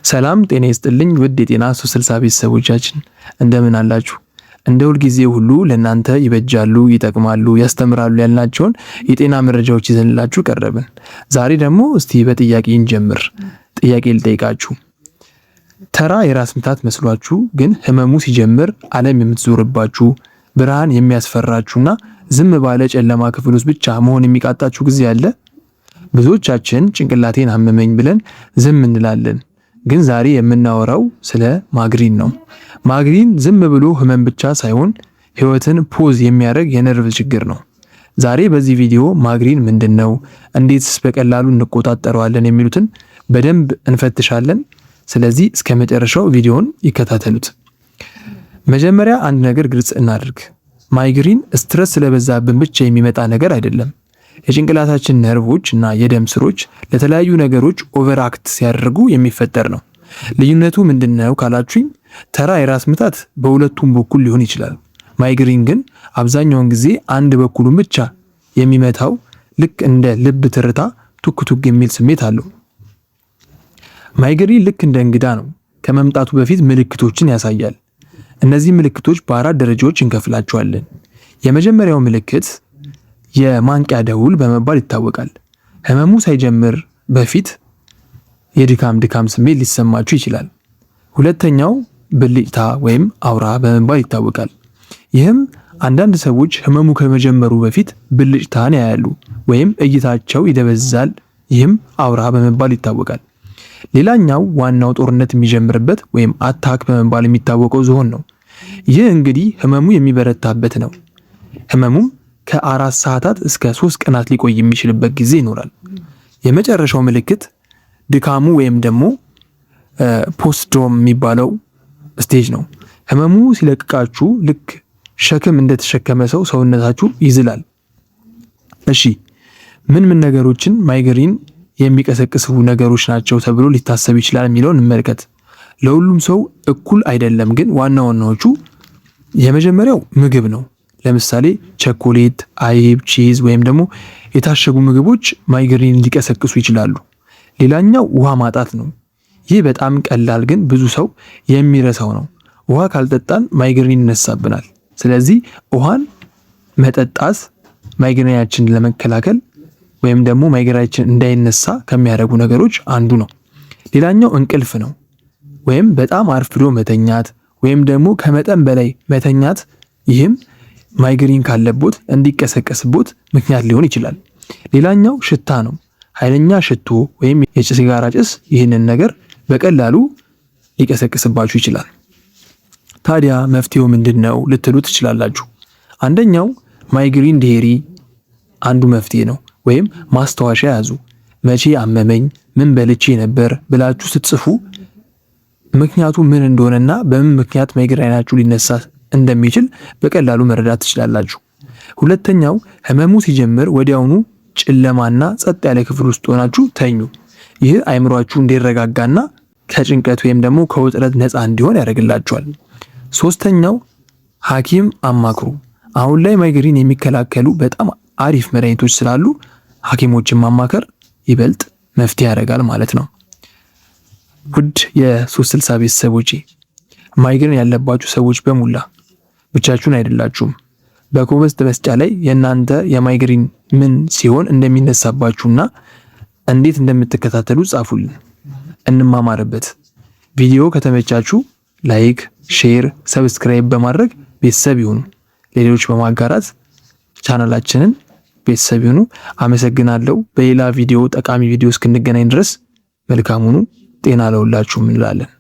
ሰላም ጤና ይስጥልኝ ውድ የጤና 360 ቤተሰቦቻችን እንደምን አላችሁ? እንደ ሁል ጊዜ ሁሉ ለእናንተ ይበጃሉ፣ ይጠቅማሉ፣ ያስተምራሉ ያልናቸውን የጤና መረጃዎች ይዘንላችሁ ቀረብን። ዛሬ ደግሞ እስቲ በጥያቄ እንጀምር። ጥያቄ ልጠይቃችሁ። ተራ የራስ ምታት መስሏችሁ ግን ህመሙ ሲጀምር ዓለም የምትዞርባችሁ ብርሃን የሚያስፈራችሁና ዝም ባለ ጨለማ ክፍል ውስጥ ብቻ መሆን የሚቃጣችሁ ጊዜ አለ? ብዙዎቻችን ጭንቅላቴን አመመኝ ብለን ዝም እንላለን። ግን ዛሬ የምናወራው ስለ ማይግሪን ነው። ማይግሪን ዝም ብሎ ህመም ብቻ ሳይሆን ህይወትን ፖዝ የሚያደርግ የነርቭ ችግር ነው። ዛሬ በዚህ ቪዲዮ ማይግሪን ምንድነው፣ እንዴትስ በቀላሉ እንቆጣጠረዋለን የሚሉትን በደንብ እንፈትሻለን። ስለዚህ እስከ መጨረሻው ቪዲዮን ይከታተሉት። መጀመሪያ አንድ ነገር ግልጽ እናድርግ። ማይግሪን ስትረስ ስለበዛብን ብቻ የሚመጣ ነገር አይደለም። የጭንቅላታችን ነርቮች እና የደም ስሮች ለተለያዩ ነገሮች ኦቨርአክት ሲያደርጉ የሚፈጠር ነው። ልዩነቱ ምንድነው ካላችሁኝ፣ ተራ የራስ ምታት በሁለቱም በኩል ሊሆን ይችላል። ማይግሪን ግን አብዛኛውን ጊዜ አንድ በኩሉን ብቻ የሚመታው ልክ እንደ ልብ ትርታ ቱክ ቱክ የሚል ስሜት አለው። ማይግሪን ልክ እንደ እንግዳ ነው። ከመምጣቱ በፊት ምልክቶችን ያሳያል። እነዚህ ምልክቶች በአራት ደረጃዎች እንከፍላቸዋለን። የመጀመሪያው ምልክት የማንቂያ ደውል በመባል ይታወቃል። ህመሙ ሳይጀምር በፊት የድካም ስሜት ሊሰማችሁ ይችላል። ሁለተኛው ብልጭታ ወይም አውራ በመባል ይታወቃል። ይህም አንዳንድ ሰዎች ህመሙ ከመጀመሩ በፊት ብልጭታን ያያሉ ወይም እይታቸው ይደበዛል። ይህም አውራ በመባል ይታወቃል። ሌላኛው ዋናው ጦርነት የሚጀምርበት ወይም አታክ በመባል የሚታወቀው ዝሆን ነው። ይህ እንግዲህ ህመሙ የሚበረታበት ነው። ህመሙም ከ4 ሰዓታት እስከ 3 ቀናት ሊቆይ የሚችልበት ጊዜ ይኖራል። የመጨረሻው ምልክት ድካሙ ወይም ደግሞ ፖስትድሮም የሚባለው ስቴጅ ነው። ህመሙ ሲለቅቃችሁ ልክ ሸክም እንደተሸከመ ሰው ሰውነታችሁ ይዝላል። እሺ፣ ምን ነገሮችን ማይግሪን የሚቀሰቅሱ ነገሮች ናቸው ተብሎ ሊታሰብ ይችላል የሚለውን እንመልከት። ለሁሉም ሰው እኩል አይደለም፣ ግን ዋና ዋናዎቹ የመጀመሪያው ምግብ ነው። ለምሳሌ ቸኮሌት፣ አይብ፣ ቺዝ ወይም ደግሞ የታሸጉ ምግቦች ማይግሪን ሊቀሰቅሱ ይችላሉ። ሌላኛው ውሃ ማጣት ነው። ይህ በጣም ቀላል ግን ብዙ ሰው የሚረሳው ነው። ውሃ ካልጠጣን ማይግሪን ይነሳብናል። ስለዚህ ውሃን መጠጣት ማይግሪናችንን ለመከላከል ወይም ደግሞ ማይግሪናችን እንዳይነሳ ከሚያደርጉ ነገሮች አንዱ ነው። ሌላኛው እንቅልፍ ነው። ወይም በጣም አርፍዶ መተኛት ወይም ደግሞ ከመጠን በላይ መተኛት፣ ይህም ማይግሪን ካለቦት እንዲቀሰቀስቦት ምክንያት ሊሆን ይችላል። ሌላኛው ሽታ ነው። ኃይለኛ ሽቶ ወይም የሲጋራ ጭስ ይህንን ነገር በቀላሉ ሊቀሰቅስባችሁ ይችላል። ታዲያ መፍትሄው ምንድነው ልትሉ ትችላላችሁ። አንደኛው ማይግሪን ዲየሪ አንዱ መፍትሄ ነው። ወይም ማስታወሻ ያዙ። መቼ አመመኝ፣ ምን በልቼ ነበር ብላችሁ ስትጽፉ ምክንያቱ ምን እንደሆነና በምን ምክንያት ማይግሪናችሁ ሊነሳ እንደሚችል በቀላሉ መረዳት ትችላላችሁ። ሁለተኛው ህመሙ ሲጀምር ወዲያውኑ ጨለማና ጸጥ ያለ ክፍል ውስጥ ሆናችሁ ተኙ። ይህ አይምሯችሁ እንዲረጋጋና ከጭንቀት ወይም ደግሞ ከውጥረት ነፃ እንዲሆን ያደርግላችኋል። ሶስተኛው ሐኪም አማክሩ። አሁን ላይ ማይግሪን የሚከላከሉ በጣም አሪፍ መድኃኒቶች ስላሉ ሐኪሞችን ማማከር ይበልጥ መፍትሄ ያደርጋል ማለት ነው። ውድ የ360 ቤተሰቦቼ፣ ማይግሪን ያለባችሁ ሰዎች በሙላ ብቻችሁን አይደላችሁም። በኮመንት መስጫ ላይ የእናንተ የማይግሪን ምን ሲሆን እንደሚነሳባችሁና እንዴት እንደምትከታተሉ ጻፉልን፣ እንማማርበት። ቪዲዮ ከተመቻችሁ ላይክ፣ ሼር፣ ሰብስክራይብ በማድረግ ቤተሰብ ይሁኑ። ሌሎች በማጋራት ቻናላችንን ቤተሰብ ይሁኑ። አመሰግናለሁ። በሌላ ቪዲዮ ጠቃሚ ቪዲዮ እስክንገናኝ ድረስ መልካም ሁኑ። ጤና ለሁላችሁም እንላለን።